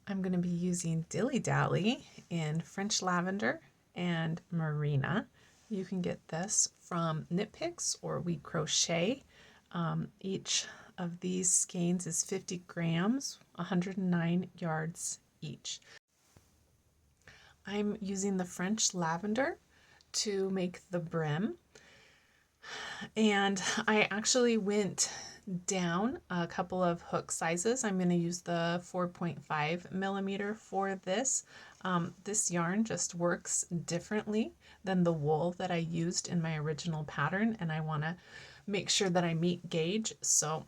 I'm going to be using Dilly Dally in French Lavender and Marina. You can get this from Knit Picks or We Crochet. Each of these skeins is 50 grams, 109 yards each. I'm using the French Lavender to make the brim, and I actually went down a couple of hook sizes. I'm going to use the 4.5 millimeter for this. This yarn just works differently than the wool that I used in my original pattern, and I want to make sure that I meet gauge, so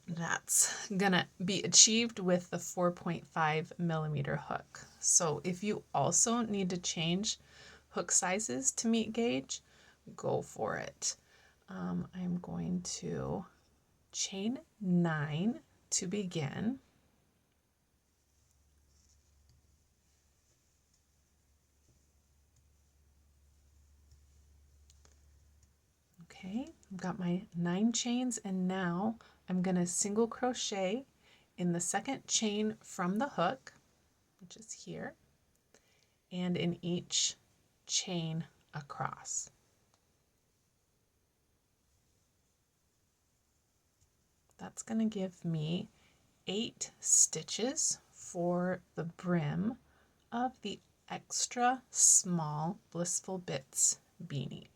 that's gonna be achieved with the 4.5 millimeter hook. So if you also need to change hook sizes to meet gauge, go for it. I'm going to chain 9 to begin. Okay, I've got my 9 chains, and now I'm going to single crochet in the second chain from the hook, which is here, and in each chain across. That's going to give me 8 stitches for the brim of the extra small Blissful Bits beanie.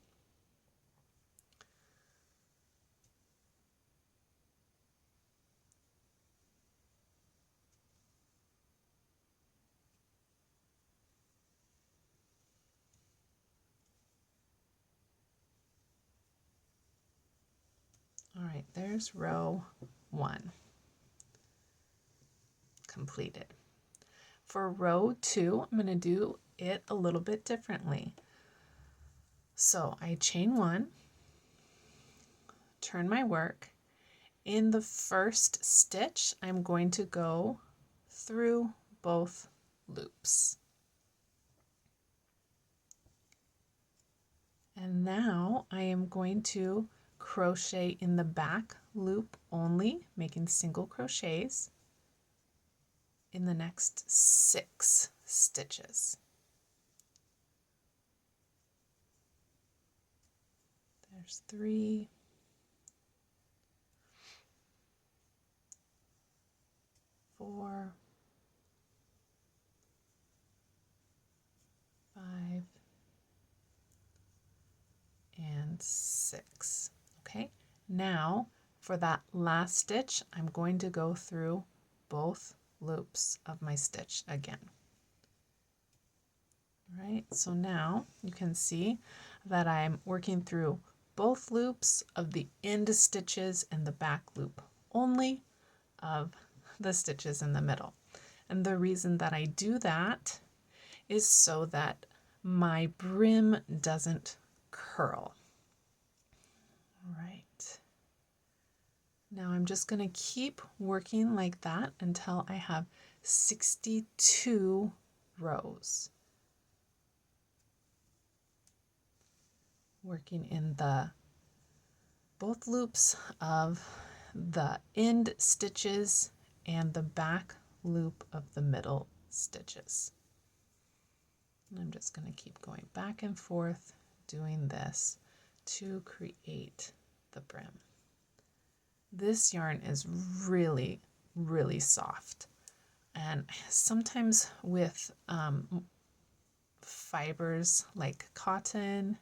All right, there's row 1 completed. For row 2, I'm going to do it a little bit differently. So I chain 1, turn my work. In the first stitch, I'm going to go through both loops. And now I am going to crochet in the back loop only, making single crochets in the next 6 stitches. There's 3, 4, 5, and 6. Okay, now for that last stitch, I'm going to go through both loops of my stitch again. All right, so now you can see that I'm working through both loops of the end stitches and the back loop only of the stitches in the middle. And the reason that I do that is so that my brim doesn't curl. All right. Now I'm just going to keep working like that until I have 62 rows. Working in the both loops of the end stitches and the back loop of the middle stitches. And I'm just going to keep going back and forth doing this to create the brim. This yarn is really, really soft, and sometimes with fibers like cotton,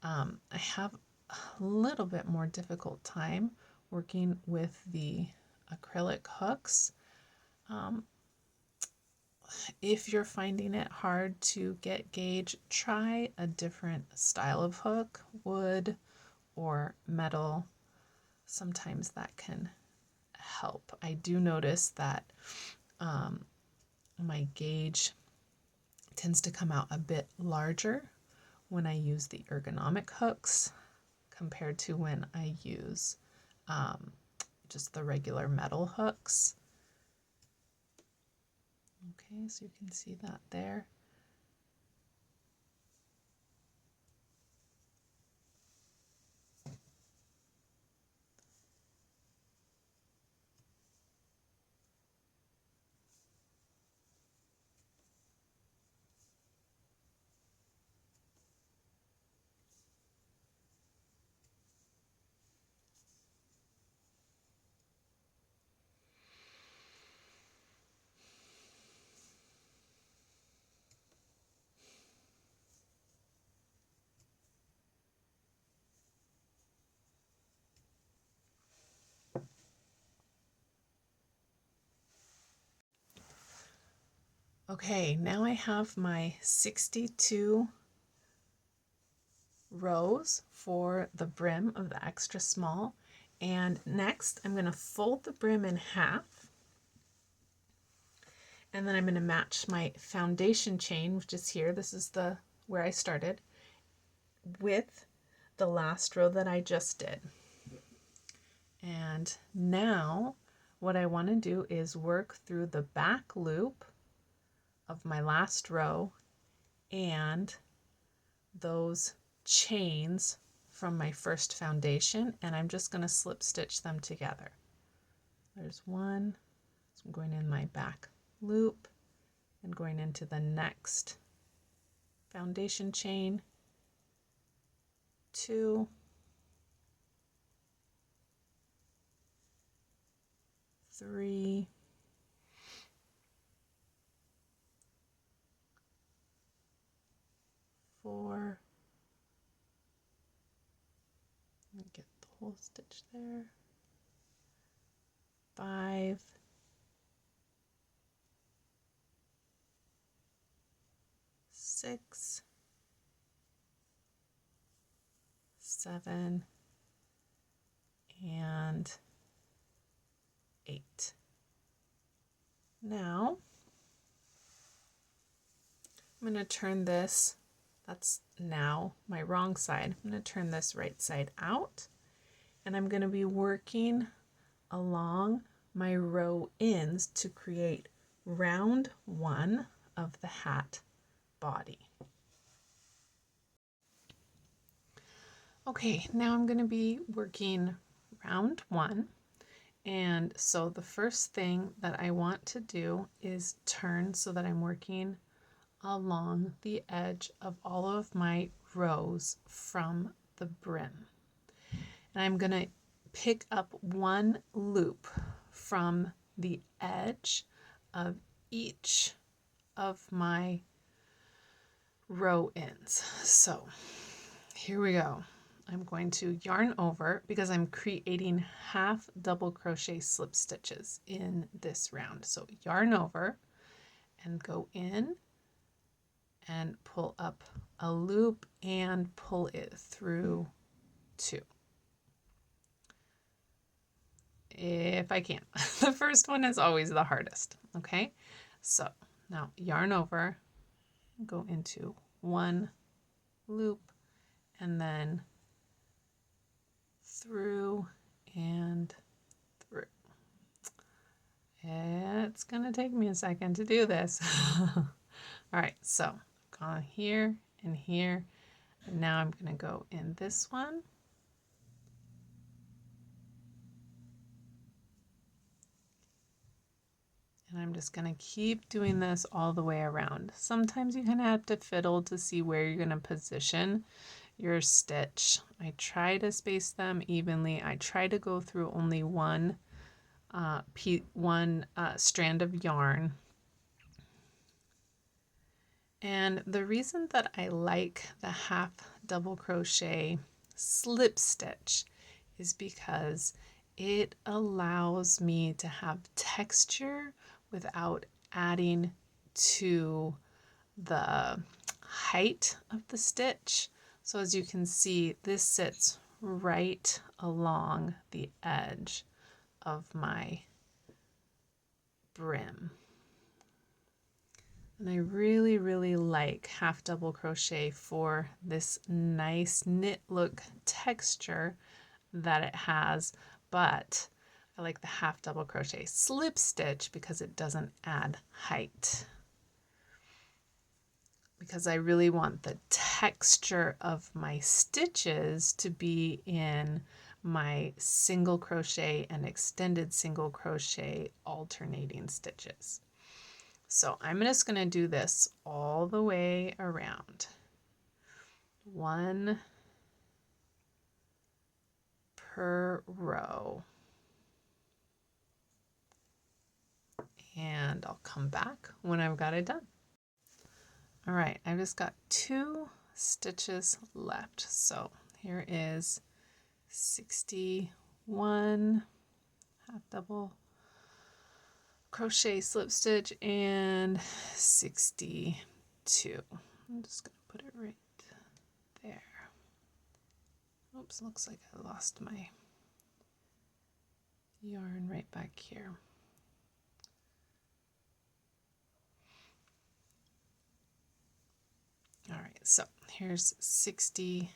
I have a little bit more difficult time working with the acrylic hooks. If you're finding it hard to get gauge, try a different style of hook, wood or metal. Sometimes that can help. I do notice that my gauge tends to come out a bit larger when I use the ergonomic hooks compared to when I use just the regular metal hooks. Okay, so you can see that there. Okay, now I have my 62 rows for the brim of the extra small. And next I'm going to fold the brim in half. And then I'm going to match my foundation chain, which is here. This is the where I started, with the last row that I just did. And now what I want to do is work through the back loop of my last row and those chains from my first foundation, and I'm just going to slip stitch them together. There's one, so I'm going in my back loop and going into the next foundation chain, 2, 3, 4, let me get the whole stitch there, 5, 6, 7, and 8. Now I'm going to turn this, that's now my wrong side, I'm going to turn this right side out, and I'm going to be working along my row ends to create round 1 of the hat body. Okay, now I'm going to be working round 1, and so the first thing that I want to do is turn so that I'm working along the edge of all of my rows from the brim. And I'm going to pick up one loop from the edge of each of my row ends. So here we go. I'm going to yarn over because I'm creating half double crochet slip stitches in this round. So yarn over and go in and pull up a loop and pull it through 2. If I can. The first one is always the hardest. Okay, so now yarn over, go into one loop, and then through and through. It's gonna take me a second to do this. All right, so I've gone here and here, and now I'm gonna go in this one. And I'm just going to keep doing this all the way around. Sometimes you kind of have to fiddle to see where you're going to position your stitch. I try to space them evenly. I try to go through only one strand of yarn. And the reason that I like the half double crochet slip stitch is because it allows me to have texture without adding to the height of the stitch. So as you can see, this sits right along the edge of my brim. And I really, really like half double crochet for this nice knit look texture that it has, but I like the half double crochet slip stitch because it doesn't add height. Because I really want the texture of my stitches to be in my single crochet and extended single crochet alternating stitches. So I'm just going to do this all the way around. 1 per row. And I'll come back when I've got it done. All right, I've just got 2 stitches left. So here is 61 half double crochet slip stitch and 62. I'm just going to put it right there. Oops, looks like I lost my yarn right back here. All right, so here's 62.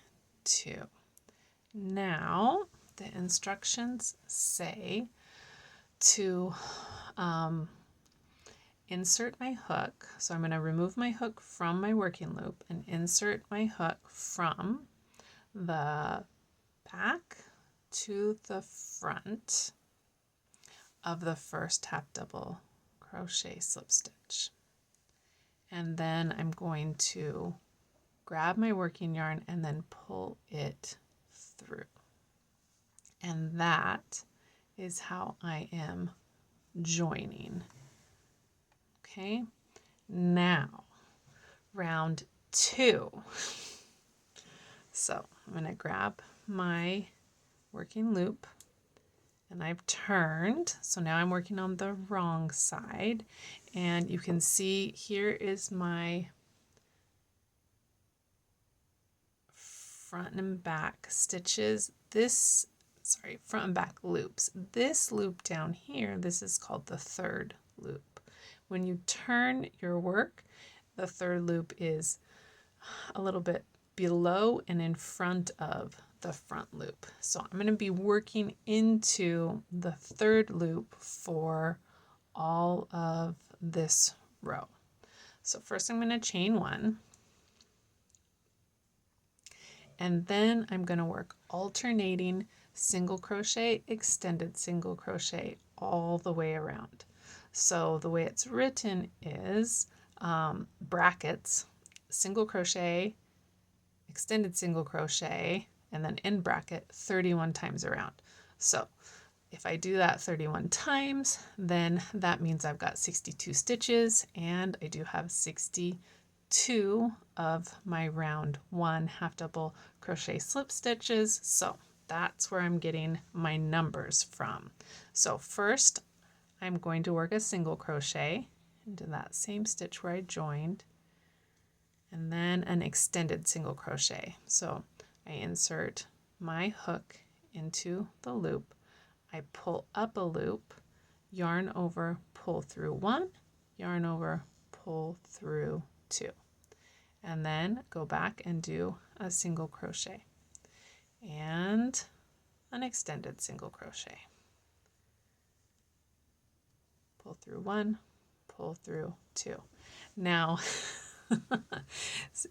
Now the instructions say to insert my hook. So I'm going to remove my hook from my working loop and insert my hook from the back to the front of the first half double crochet slip stitch. And then I'm going to grab my working yarn and then pull it through. And that is how I am joining. Okay, now round 2. So I'm going to grab my working loop and I've turned. So now I'm working on the wrong side, and you can see here is my front and back stitches. Front and back loops. This loop down here, this is called the third loop. When you turn your work, the third loop is a little bit below and in front of the front loop. So I'm going to be working into the third loop for all of this row. So first I'm going to chain 1, and then I'm going to work alternating single crochet, extended single crochet all the way around. So the way it's written is brackets, single crochet, extended single crochet, and then in bracket 31 times around. So if I do that 31 times, then that means I've got 62 stitches, and I do have 62 of my round 1 half double crochet slip stitches. So that's where I'm getting my numbers from. So first I'm going to work a single crochet into that same stitch where I joined, and then an extended single crochet. So I insert my hook into the loop, I pull up a loop, yarn over, pull through 1, yarn over, pull through 2, and then go back and do a single crochet and an extended single crochet. Pull through 1, pull through 2. Now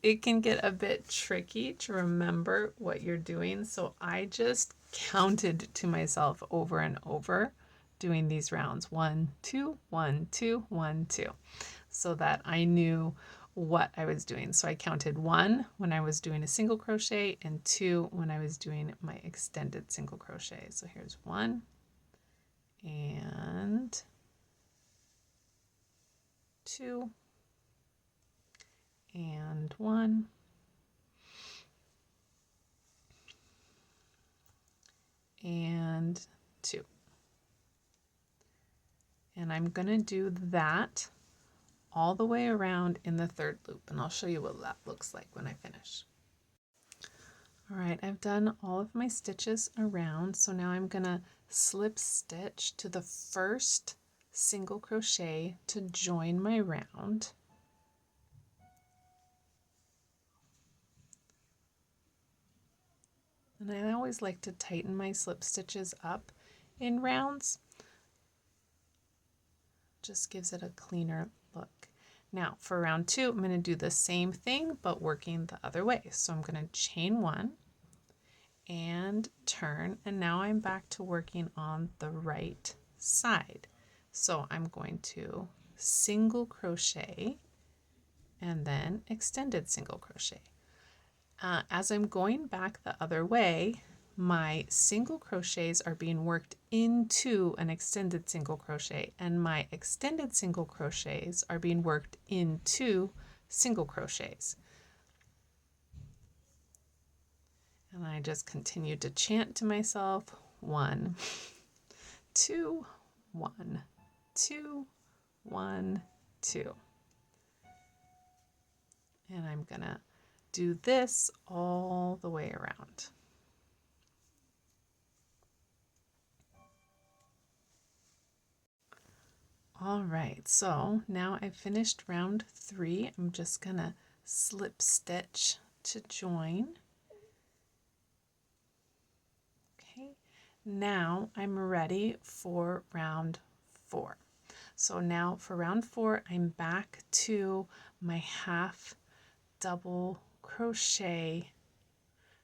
it can get a bit tricky to remember what you're doing, so I just counted to myself over and over doing these rounds, 1 2 1 2 1 2, so that I knew what I was doing. So I counted 1 when I was doing a single crochet and 2 when I was doing my extended single crochet. So here's 1 and 2 and 1 and 2. And I'm going to do that all the way around in the third loop, and I'll show you what that looks like when I finish. All right, I've done all of my stitches around, so now I'm going to slip stitch to the first single crochet to join my round. And I always like to tighten my slip stitches up in rounds. Just gives it a cleaner look. Now for round 2, I'm going to do the same thing but working the other way. So I'm going to chain 1 and turn, and now I'm back to working on the right side. So I'm going to single crochet and then extended single crochet. As I'm going back the other way, my single crochets are being worked into an extended single crochet, and my extended single crochets are being worked into single crochets. And I just continue to chant to myself, 1 2 1 2 1, 2. And I'm gonna do this all the way around. All right, so now I've finished round 3. I'm just gonna slip stitch to join. Okay, now I'm ready for round 4. So now for round 4, I'm back to my half double crochet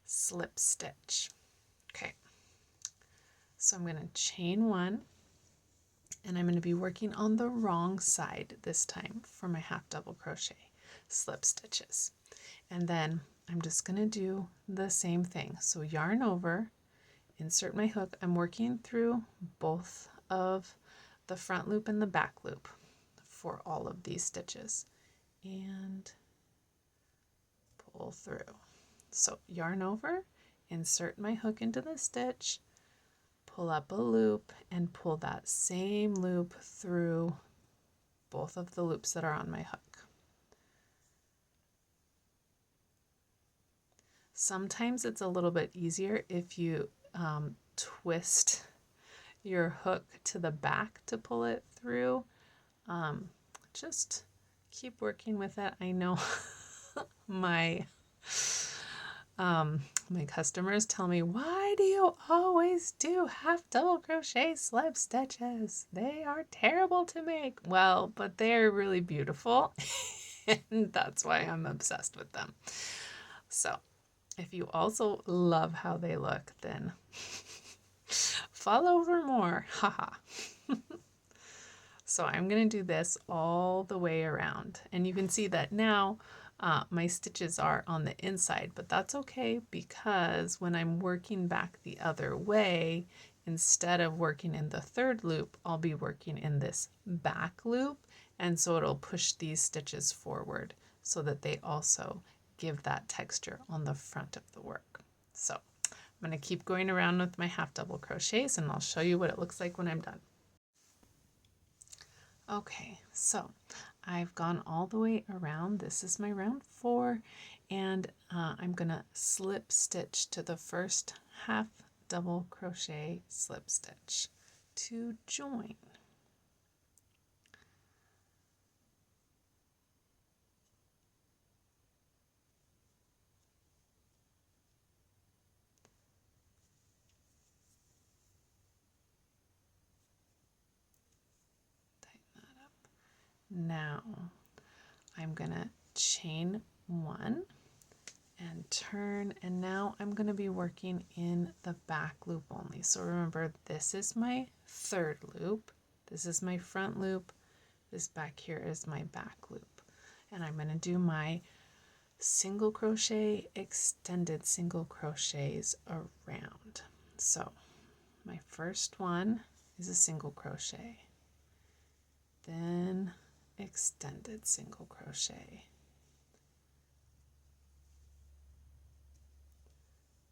slip stitch. Okay, so I'm going to chain 1, and I'm going to be working on the wrong side this time for my half double crochet slip stitches. And then I'm just going to do the same thing. So yarn over, insert my hook. I'm working through both of the front loop and the back loop for all of these stitches, and pull through. So yarn over, insert my hook into the stitch, pull up a loop, and pull that same loop through both of the loops that are on my hook. Sometimes it's a little bit easier if you twist your hook to the back to pull it through. Just keep working with it. I know my my customers tell me, why do you always do half double crochet slip stitches? They are terrible to make. Well, but they're really beautiful and that's why I'm obsessed with them. So if you also love how they look, then fall over more. Haha. So I'm going to do this all the way around, and you can see that now my stitches are on the inside, but that's okay because when I'm working back the other way, instead of working in the third loop, I'll be working in this back loop, and so it'll push these stitches forward so that they also give that texture on the front of the work. So I'm going to keep going around with my half double crochets, and I'll show you what it looks like when I'm done. Okay, so I've gone all the way around. This is my round 4, and I'm gonna slip stitch to the first half double crochet slip stitch to join. Now I'm gonna chain 1 and turn, and now I'm going to be working in the back loop only. So remember, this is my third loop, this is my front loop, this back here is my back loop, and I'm going to do my single crochet, extended single crochets around. So my first one is a single crochet, then extended single crochet,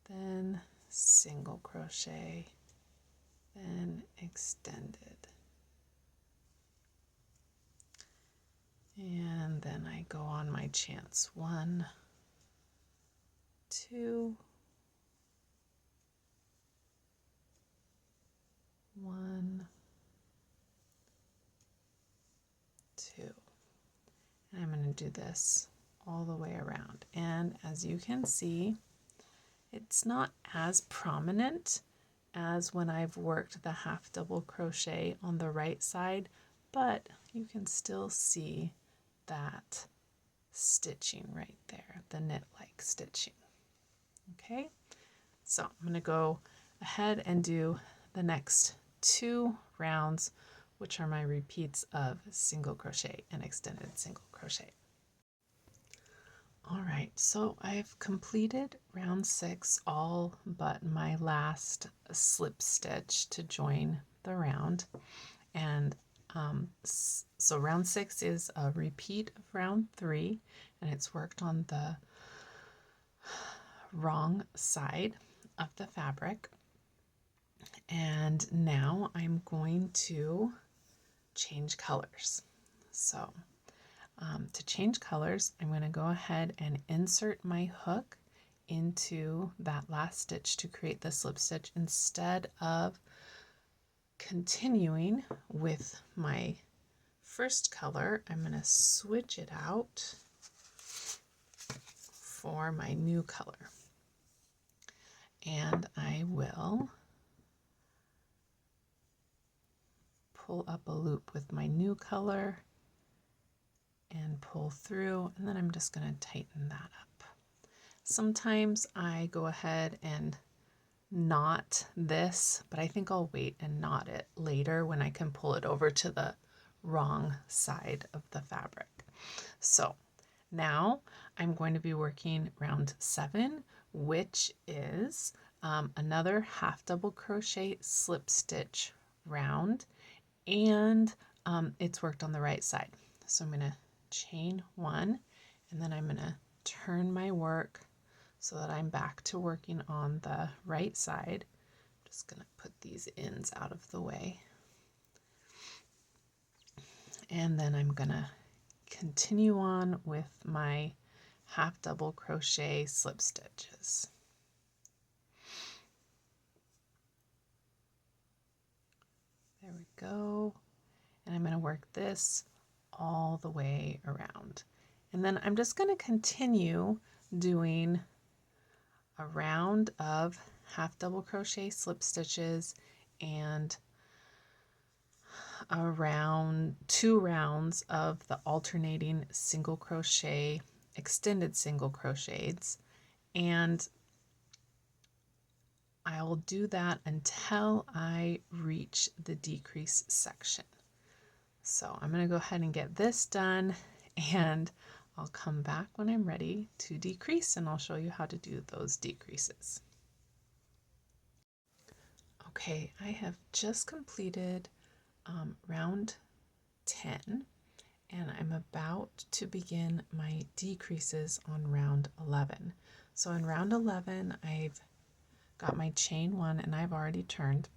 then single crochet, then extended, and then I go on my chance. 1, 2, 1, 2, and I'm going to do this all the way around. And as you can see, it's not as prominent as when I've worked the half double crochet on the right side, but you can still see that stitching right there, the knit-like stitching. Okay, so I'm going to go ahead and do the next 2 rounds, which are my repeats of single crochet and extended single crochet. All right, so I've completed round 6, all but my last slip stitch to join the round. And so round 6 is a repeat of round 3, and it's worked on the wrong side of the fabric. And now I'm going to change colors. So to change colors, I'm going to go ahead and insert my hook into that last stitch to create the slip stitch instead of continuing with my first color. I'm going to switch it out for my new color, and I will pull up a loop with my new color and pull through, and then I'm just going to tighten that up. Sometimes I go ahead and knot this, but I think I'll wait and knot it later when I can pull it over to the wrong side of the fabric. So now I'm going to be working round 7, which is another half double crochet slip stitch round, and it's worked on the right side. So I'm going to chain 1, and then I'm going to turn my work so that I'm back to working on the right side. I'm just going to put these ends out of the way. And then I'm going to continue on with my half double crochet slip stitches. There we go. And I'm going to work this all the way around. And then I'm just going to continue doing a round of half double crochet slip stitches and around 2 rounds of the alternating single crochet, extended single crochets, and I'll do that until I reach the decrease section. So I'm going to go ahead and get this done, and I'll come back when I'm ready to decrease, and I'll show you how to do those decreases. Okay, I have just completed round 10, and I'm about to begin my decreases on round 11. So in round 11, I've got my chain 1 and I've already turned.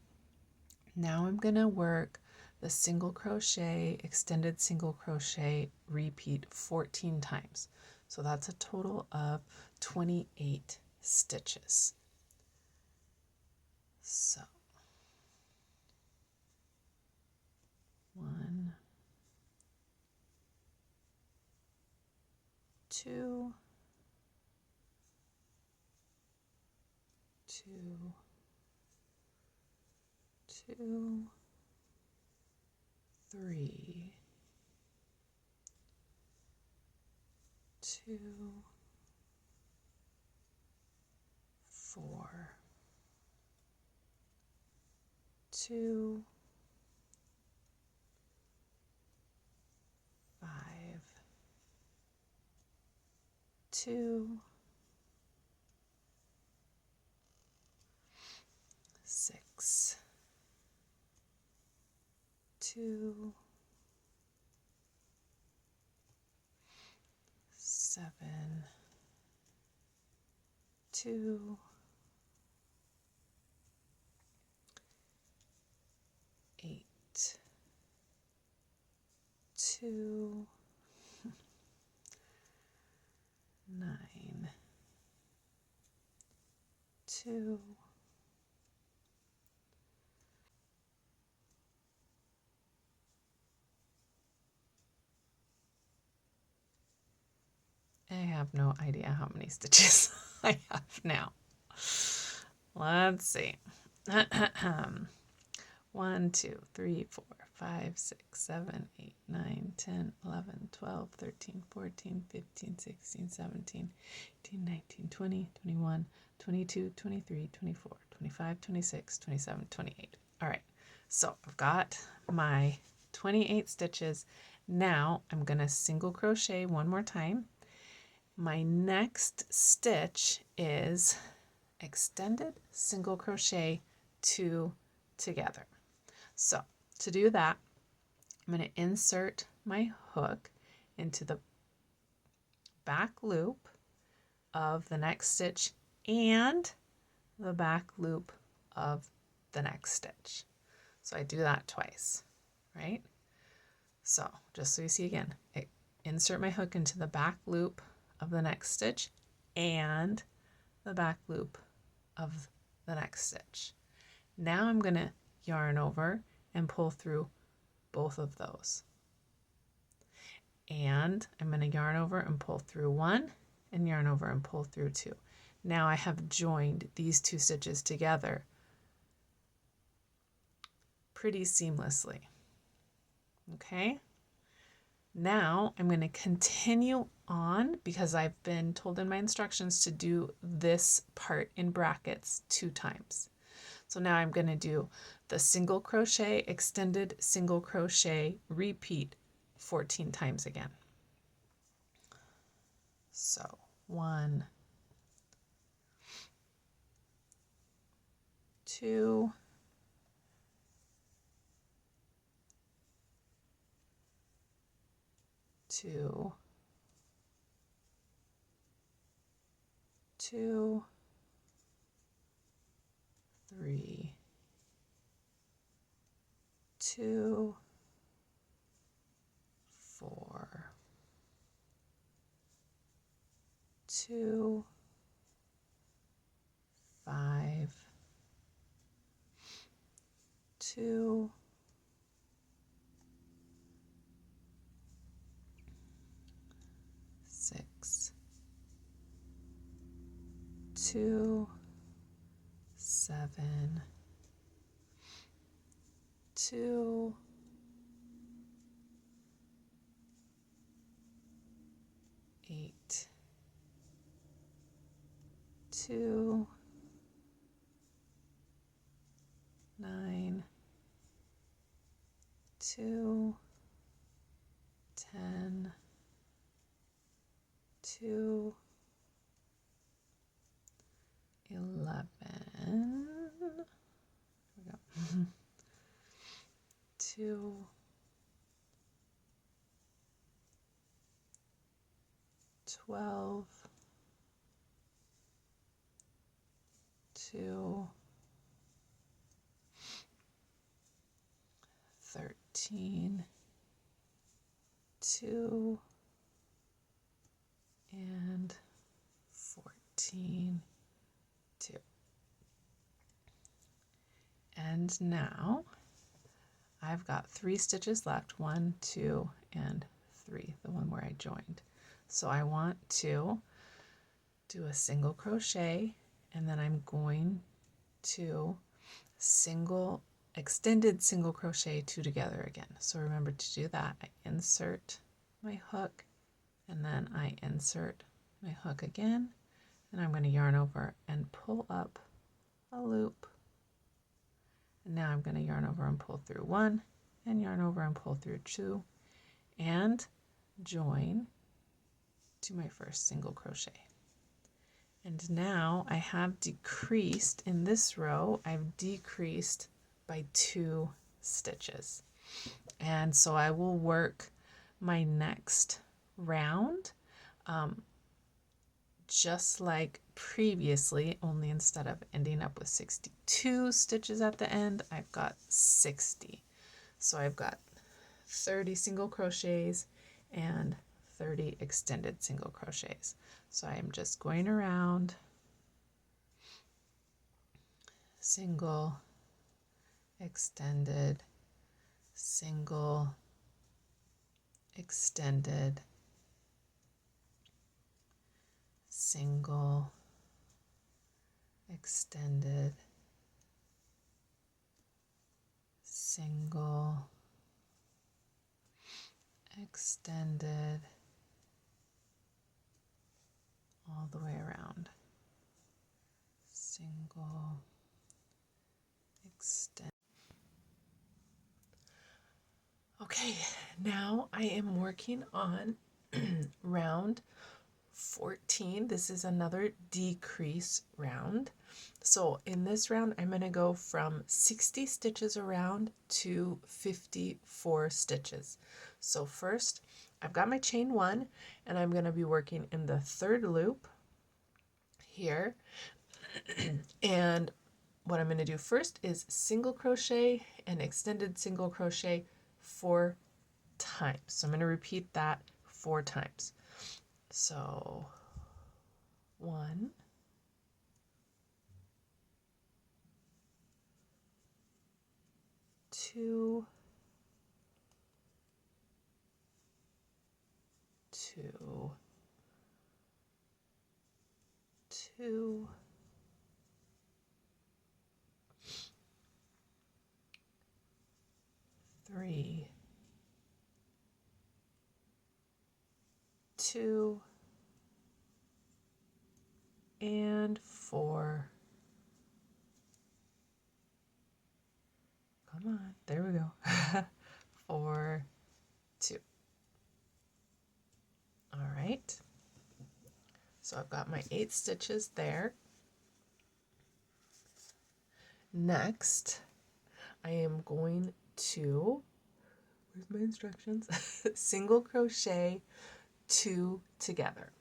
Now I'm going to work the single crochet, extended single crochet, repeat 14 times. So that's a total of 28 stitches. So 1, 2, 2, 2, 3, 2, 4, 2, 5, 2, 6, 2, 7, 2, 8, 2, 9, 2, I have no idea how many stitches I have now. Let's see. 1, 2, 3, 4, 5, 6, 7, 8, 9, 10, 11, 12, 13, 14, 15, 16, 17, 18, 19, 20, 21, 22, 23, 24, 25, 26, 27, 28. All right, so I've got my 28 stitches. Now I'm going to single crochet one more time. My next stitch is extended single crochet 2 together. So to do that, I'm going to insert my hook into the back loop of the next stitch and the back loop of the next stitch. So I do that twice, right? So just so you see again, I insert my hook into the back loop of the next stitch and the back loop of the next stitch. Now I'm going to yarn over and pull through both of those. And I'm going to yarn over and pull through one and yarn over and pull through two. Now I have joined these two stitches together pretty seamlessly. Okay, now I'm going to continue on because I've been told in my instructions to do this part in brackets 2 times. So now I'm going to do the single crochet, extended single crochet, repeat 14 times again. So 1, 2, 2, 2, 3, 2, 4, 2, 5, 2, 6, 2, 7, 2, 8, 2, 9, 2, 10, 2, 11, here we go. 2, 12, 2, 13, 2, and 14, 2. And now I've got 3 stitches left, 1, 2, and 3, the one where I joined. So I want to do a single crochet, and then I'm going to extended single crochet 2 together again. So remember to do that. I insert my hook, and then I insert my hook again, and I'm going to yarn over and pull up a loop. And now I'm going to yarn over and pull through 1, and yarn over and pull through 2, and join to my first single crochet. And now I have decreased in this row, I've decreased by 2 stitches. And so I will work my next round just like previously, only instead of ending up with 62 stitches at the end, I've got 60. So I've got 30 single crochets and 30 extended single crochets. So I'm just going around, single, extended, single, extended, single, extended, single, extended, all the way around, single, extend. Okay, now I am working on round 14. This is another decrease round. So in this round, I'm going to go from 60 stitches around to 54 stitches. So first, I've got my chain 1, and I'm going to be working in the 3rd loop here. And what I'm going to do first is single crochet and extended single crochet 4 times. So I'm going to repeat that 4 times. So 1, 2, 2, 2, 3, 2, and 4. Come on, there we go. 4, 2. All right. So I've got my 8 stitches there. Next, I am going to, where's my instructions? Single crochet 2 together.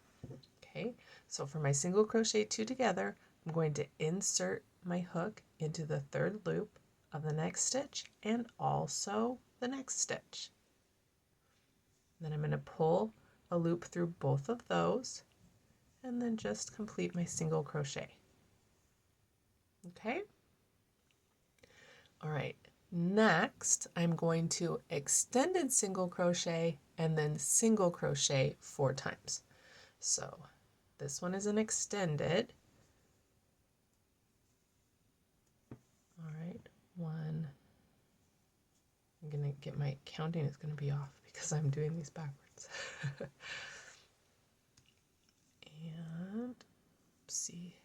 Okay, so for my single crochet 2 together, I'm going to insert my hook into the 3rd loop of the next stitch and also the next stitch. Then I'm going to pull a loop through both of those and then just complete my single crochet. Okay? All right, next I'm going to extended single crochet and then single crochet 4 times. So this one is an extended. All right, 1. I'm gonna get my counting is gonna be off because I'm doing these backwards. And see,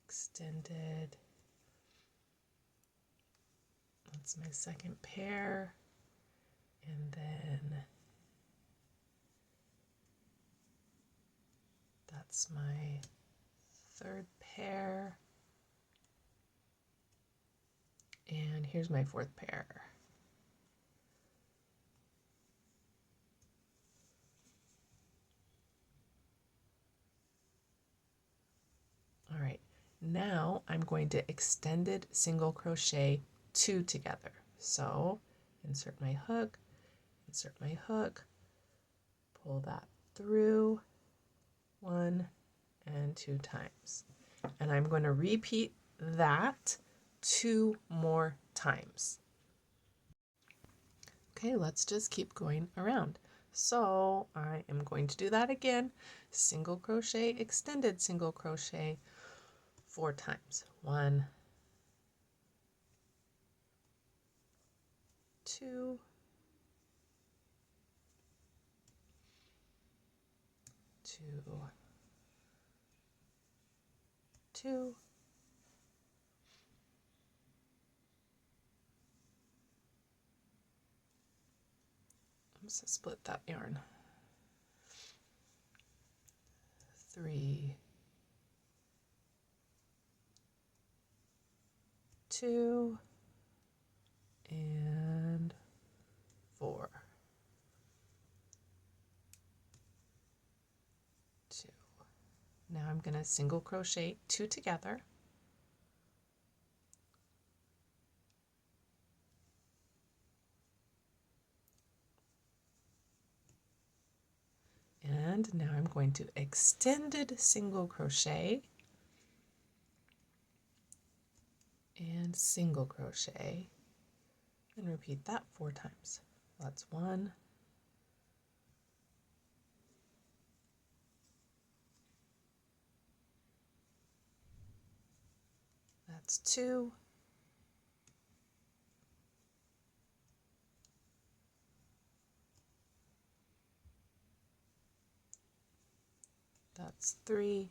extended. That's my second pair, and then that's my 3rd pair, and here's my 4th pair. All right, now I'm going to extended single crochet 2 together. So insert my hook, pull that through 1 and 2 times. And I'm going to repeat that 2 more times. Okay, let's just keep going around. So I am going to do that again. Single crochet, extended single crochet 4 times. 1, 2, 2, 2, 'm split that yarn. 3, 2, and 4, 2. Now I'm going to single crochet 2 together. And now I'm going to extended single crochet and single crochet and repeat that 4 times. That's 1, that's 2, that's 3,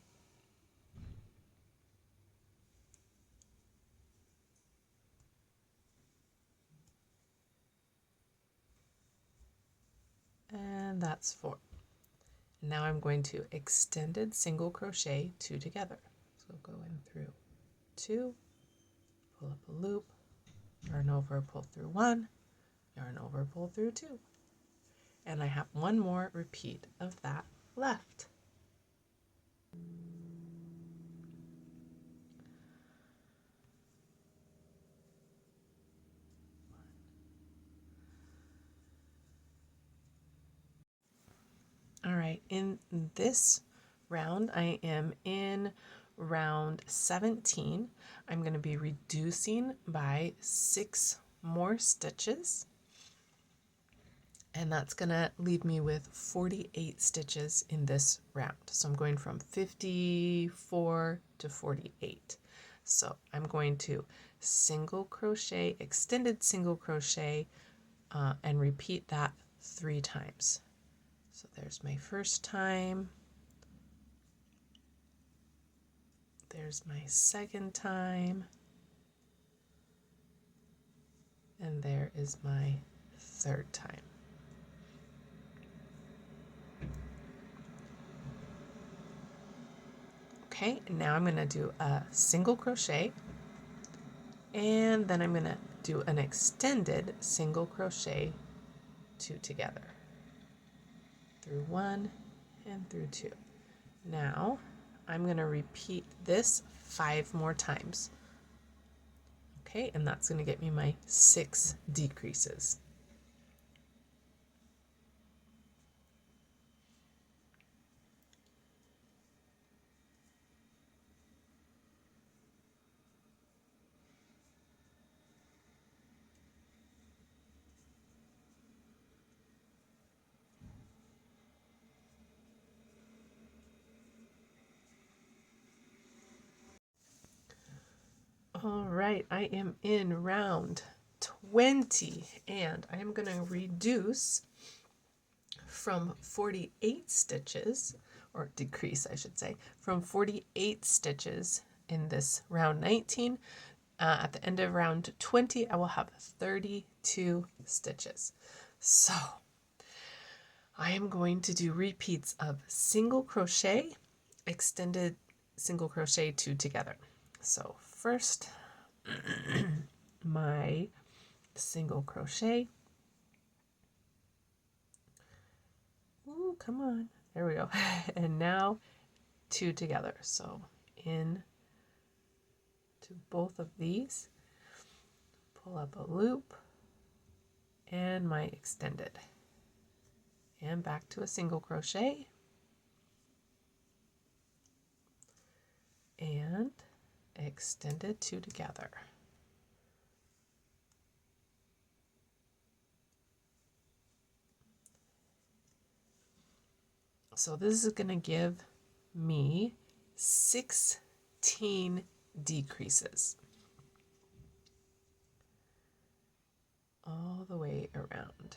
and that's 4. Now I'm going to extended single crochet 2 together. So go in through 2, pull up a loop, yarn over, pull through 1, yarn over, pull through 2. And I have 1 more repeat of that left. Okay, in this round, I am in round 17. I'm going to be reducing by 6 more stitches, and that's going to leave me with 48 stitches in this round. So I'm going from 54 to 48. So I'm going to single crochet, extended single crochet, and repeat that 3 times. So there's my first time, there's my second time, and there is my third time. Okay, now I'm going to do a single crochet, and then I'm going to do an extended single crochet 2 together, through 1 and through 2. Now I'm going to repeat this 5 more times. Okay, and that's going to get me my 6 decreases. All right, I am in round 20, and I am going to reduce from 48 stitches, or decrease, I should say, from 48 stitches in this round 19. At the end of round 20, I will have 32 stitches. So I am going to do repeats of single crochet, extended single crochet 2 together. So first, my single crochet. Ooh, come on. There we go. And now 2 together. So in to both of these, pull up a loop, and my extended. And back to a single crochet. And extended 2 together. So this is going to give me 16 decreases all the way around.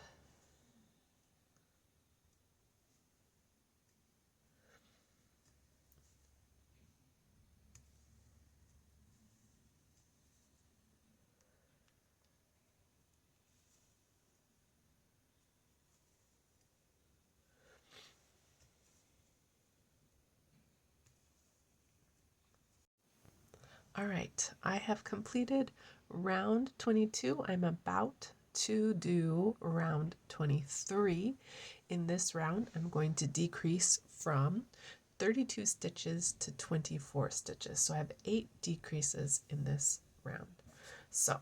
All right, I have completed round 22. I'm about to do round 23. In this round, I'm going to decrease from 32 stitches to 24 stitches. So I have 8 decreases in this round. So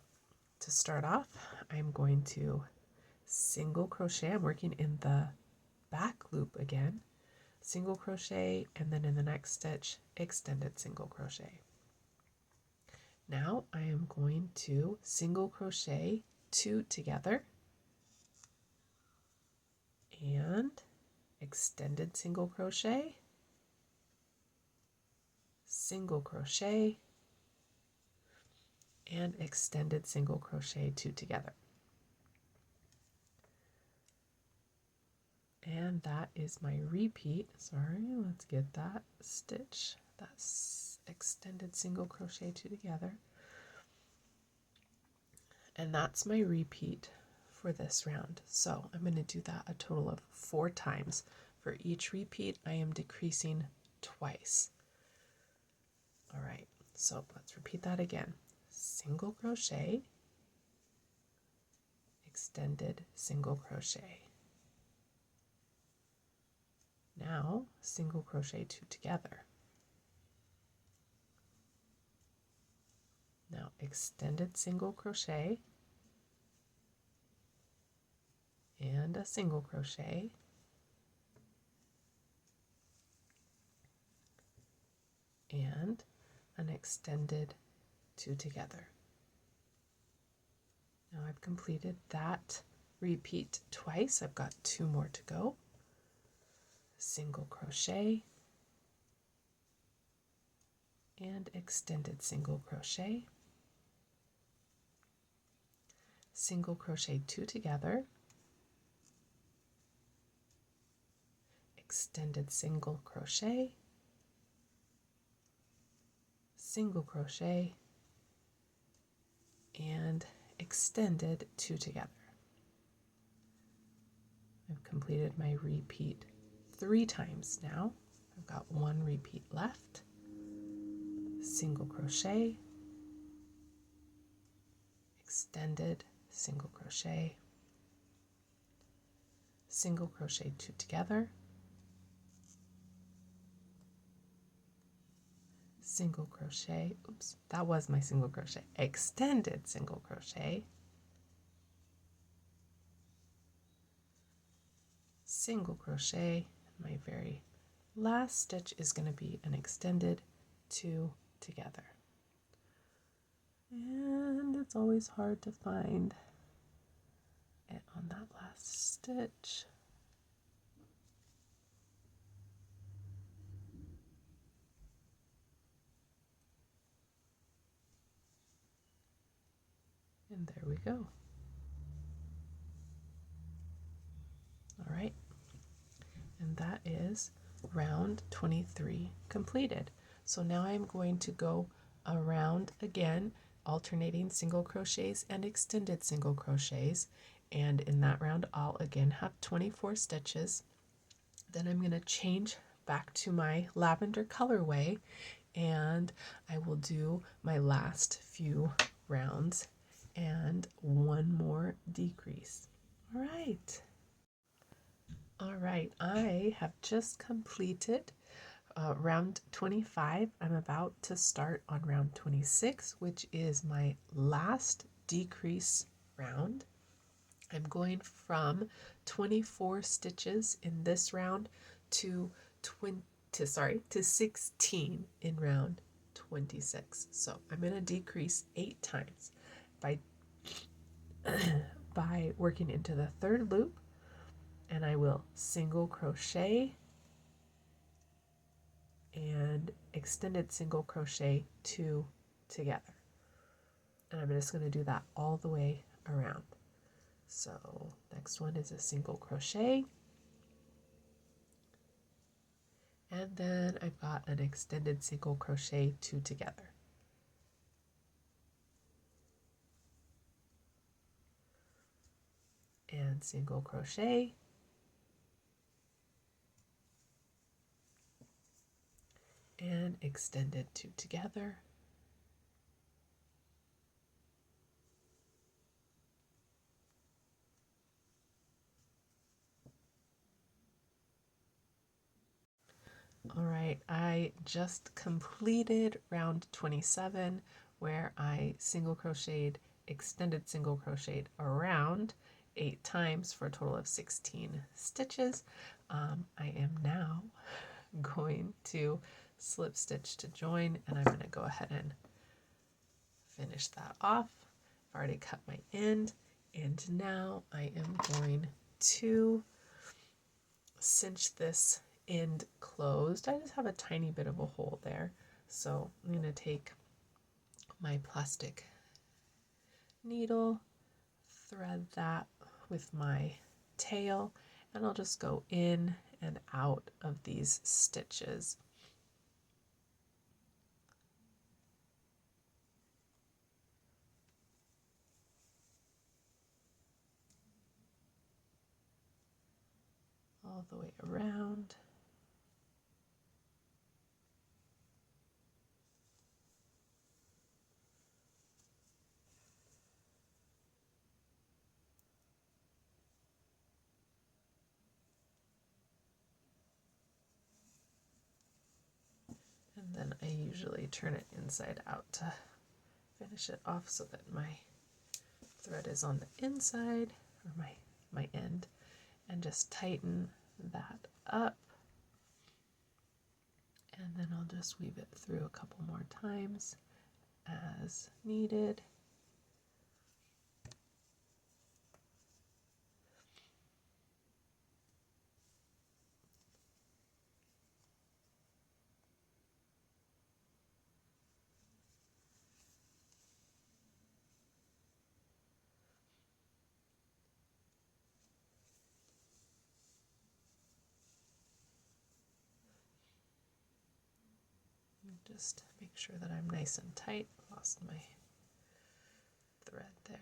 to start off, I'm going to single crochet. I'm working in the back loop again, single crochet, and then in the next stitch, extended single crochet. Now I am going to single crochet 2 together and extended single crochet, single crochet, and extended single crochet 2 together. And that is my repeat. Sorry, let's get that stitch. That's extended single crochet 2 together. And that's my repeat for this round. So I'm going to do that a total of 4 times. For each repeat, I am decreasing twice. All right, so let's repeat that again. Single crochet, extended single crochet. Now, single crochet 2 together. Now, extended single crochet and a single crochet, and an extended 2 together. Now I've completed that repeat twice. I've got 2 more to go. Single crochet and extended single crochet, single crochet 2 together, extended single crochet, single crochet, and extended 2 together. I've completed my repeat 3 times now. I've got 1 repeat left. Single crochet, extended single crochet, single crochet 2 together, single crochet, oops, that was my single crochet, extended single crochet, single crochet. My very last stitch is going to be an extended 2 together. And it's always hard to find it on that last stitch. And there we go. All right. And that is round 23 completed. So now I'm going to go around again, alternating single crochets and extended single crochets. And in that round, I'll again have 24 stitches. Then I'm going to change back to my lavender colorway, and I will do my last few rounds and 1 more decrease. All right. All right, I have just completed round 25. I'm about to start on round 26, which is my last decrease round. I'm going from 24 stitches in this round to 16 in round 26. So I'm going to decrease 8 times by by working into the 3rd loop, and I will single crochet and extended single crochet 2 together. And I'm just going to do that all the way around. So next one is a single crochet, and then I've got an extended single crochet 2 together. And single crochet, and extended 2 together, all right, I just completed round 27 where I single crocheted, extended single crocheted around 8 times for a total of 16 stitches. I am now going to slip stitch to join, and I'm going to go ahead and finish that off. I've already cut my end, and now I am going to cinch this end closed. I just have a tiny bit of a hole there, so I'm going to take my plastic needle, thread that with my tail, and I'll just go in and out of these stitches. All the way around. And then I usually turn it inside out to finish it off so that my thread is on the inside, or my end, and just tighten that up. And then I'll just weave it through a couple more times as needed. Just make sure that I'm nice and tight. Lost my thread there.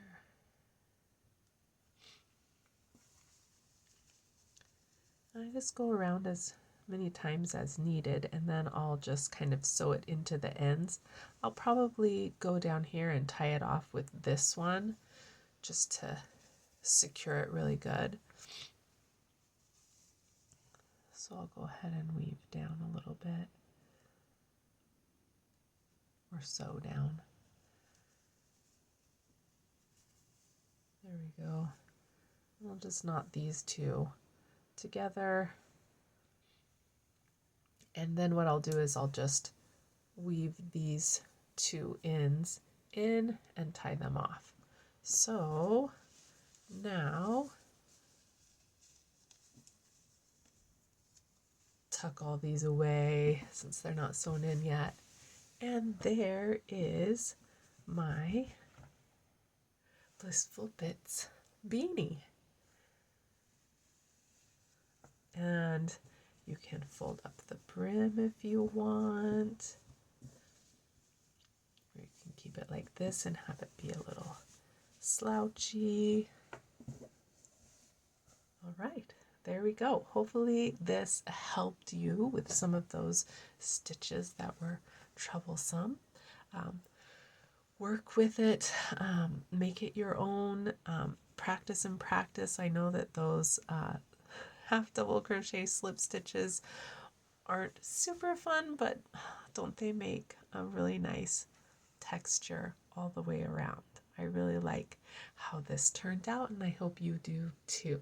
I just go around as many times as needed, and then I'll just kind of sew it into the ends. I'll probably go down here and tie it off with this one just to secure it really good. So I'll go ahead and weave down a little bit, or sew down. There we go. I'll just knot these two together. And then what I'll do is I'll just weave these two ends in and tie them off. So now tuck all these away since they're not sewn in yet. And there is my Blissful Bits beanie. And you can fold up the brim if you want. Or you can keep it like this and have it be a little slouchy. All right, there we go. Hopefully this helped you with some of those stitches that were troublesome. Work with it, make it your own, practice and practice. I know that those half double crochet slip stitches aren't super fun, but don't they make a really nice texture all the way around? I really like how this turned out, and I hope you do too.